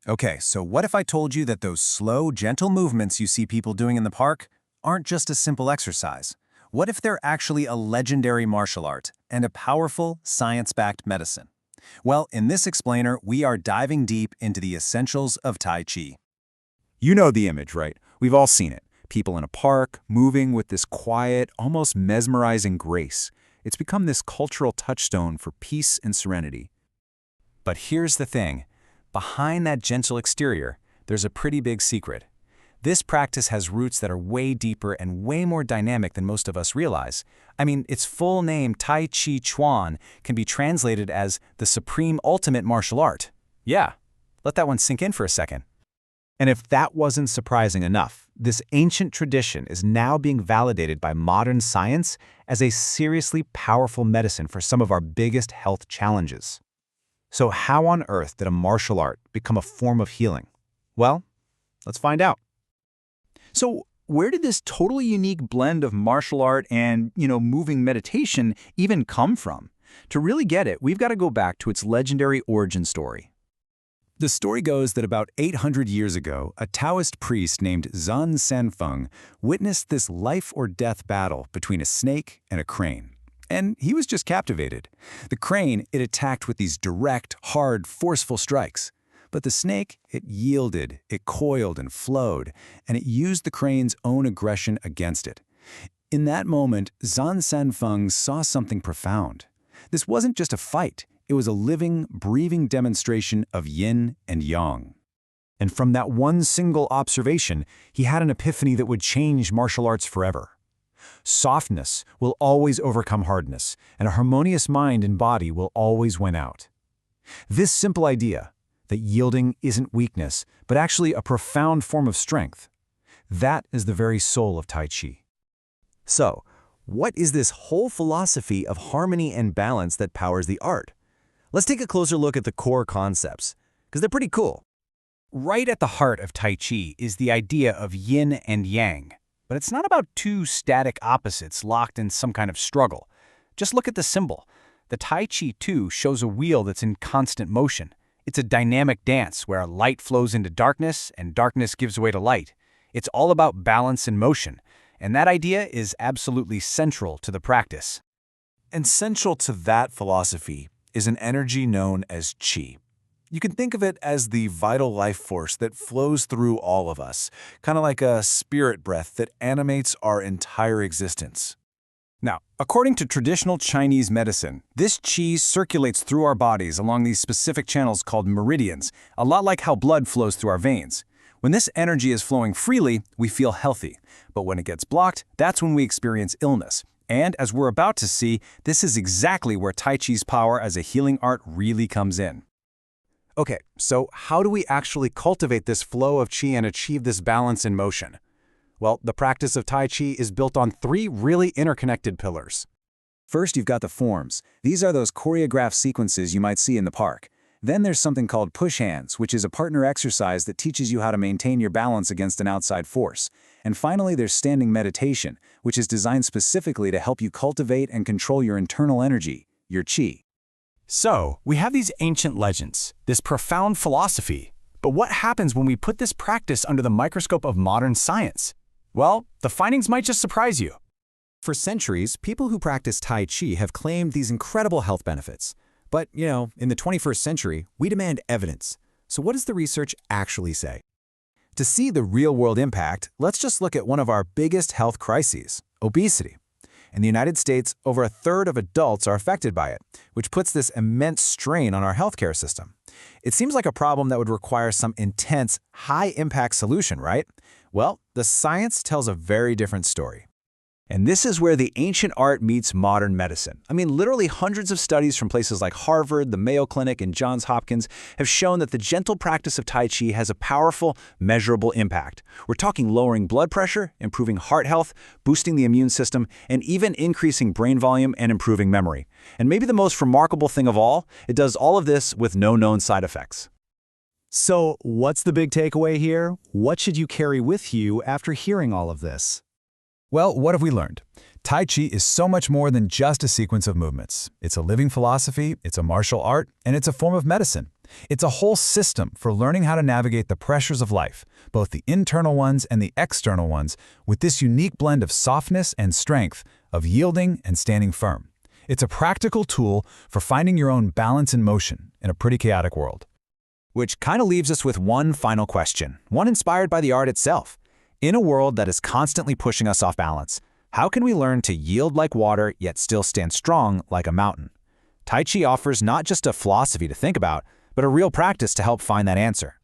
Okay, so what if I told you that those slow, gentle movements you see people doing in the park aren't just a simple exercise? What if they're actually a legendary martial art and a powerful, science-backed medicine? Well, in this explainer, we are diving deep into the essentials of Tai Chi. You know the image, right? We've all seen it. People in a park, moving with this quiet, almost mesmerizing grace. It's become this cultural touchstone for peace and serenity. But here's the thing. Behind that gentle exterior, there's a pretty big secret. This practice has roots that are way deeper and way more dynamic than most of us realize. I mean, its full name, Tai Chi Chuan, can be translated as the supreme ultimate martial art. Yeah, let that one sink in for a second. And if that wasn't surprising enough, this ancient tradition is now being validated by modern science as a seriously powerful medicine for some of our biggest health challenges. So how on earth did a martial art become a form of healing? Well, let's find out. So where did this totally unique blend of martial art and, moving meditation even come from? To really get it, we've got to go back to its legendary origin story. The story goes that about 800 years ago, a Taoist priest named Zun Sanfeng witnessed this life-or-death battle between a snake and a crane. And he was just captivated. The crane, it attacked with these direct, hard, forceful strikes. But the snake, it yielded, it coiled and flowed, and it used the crane's own aggression against it. In that moment, Zun Sanfeng saw something profound. This wasn't just a fight. It was a living, breathing demonstration of yin and yang. And from that one single observation, he had an epiphany that would change martial arts forever. Softness will always overcome hardness, and a harmonious mind and body will always win out. This simple idea, that yielding isn't weakness, but actually a profound form of strength, that is the very soul of Tai Chi. So, what is this whole philosophy of harmony and balance that powers the art? Let's take a closer look at the core concepts, because they're pretty cool. Right at the heart of Tai Chi is the idea of yin and yang. But it's not about two static opposites locked in some kind of struggle. Just look at the symbol. The Tai Chi 2 shows a wheel that's in constant motion. It's a dynamic dance where light flows into darkness and darkness gives way to light. It's all about balance and motion, and that idea is absolutely central to the practice. And central to that philosophy is an energy known as Qi. You can think of it as the vital life force that flows through all of us, kind of like a spirit breath that animates our entire existence. Now, according to traditional Chinese medicine, this qi circulates through our bodies along these specific channels called meridians, a lot like how blood flows through our veins. When this energy is flowing freely, we feel healthy. But when it gets blocked, that's when we experience illness. And as we're about to see, this is exactly where Tai Chi's power as a healing art really comes in. Okay, so how do we actually cultivate this flow of Qi and achieve this balance in motion? Well, the practice of Tai Chi is built on three really interconnected pillars. First, you've got the forms. These are those choreographed sequences you might see in the park. Then there's something called push hands, which is a partner exercise that teaches you how to maintain your balance against an outside force. And finally, there's standing meditation, which is designed specifically to help you cultivate and control your internal energy, your Qi. So, we have these ancient legends, this profound philosophy. But what happens when we put this practice under the microscope of modern science? Well, the findings might just surprise you. For centuries, people who practice Tai Chi have claimed these incredible health benefits. But, in the 21st century, we demand evidence. So what does the research actually say? To see the real-world impact, let's just look at one of our biggest health crises, obesity. In the United States, over a third of adults are affected by it, which puts this immense strain on our healthcare system. It seems like a problem that would require some intense, high-impact solution, right? Well, the science tells a very different story. And this is where the ancient art meets modern medicine. I mean, literally hundreds of studies from places like Harvard, the Mayo Clinic, and Johns Hopkins have shown that the gentle practice of Tai Chi has a powerful, measurable impact. We're talking lowering blood pressure, improving heart health, boosting the immune system, and even increasing brain volume and improving memory. And maybe the most remarkable thing of all, it does all of this with no known side effects. So, what's the big takeaway here? What should you carry with you after hearing all of this? Well, what have we learned? Tai Chi is so much more than just a sequence of movements. It's a living philosophy, it's a martial art, and it's a form of medicine. It's a whole system for learning how to navigate the pressures of life, both the internal ones and the external ones, with this unique blend of softness and strength, of yielding and standing firm. It's a practical tool for finding your own balance and motion in a pretty chaotic world. Which kind of leaves us with one final question, one inspired by the art itself. In a world that is constantly pushing us off balance, how can we learn to yield like water yet still stand strong like a mountain? Tai Chi offers not just a philosophy to think about, but a real practice to help find that answer.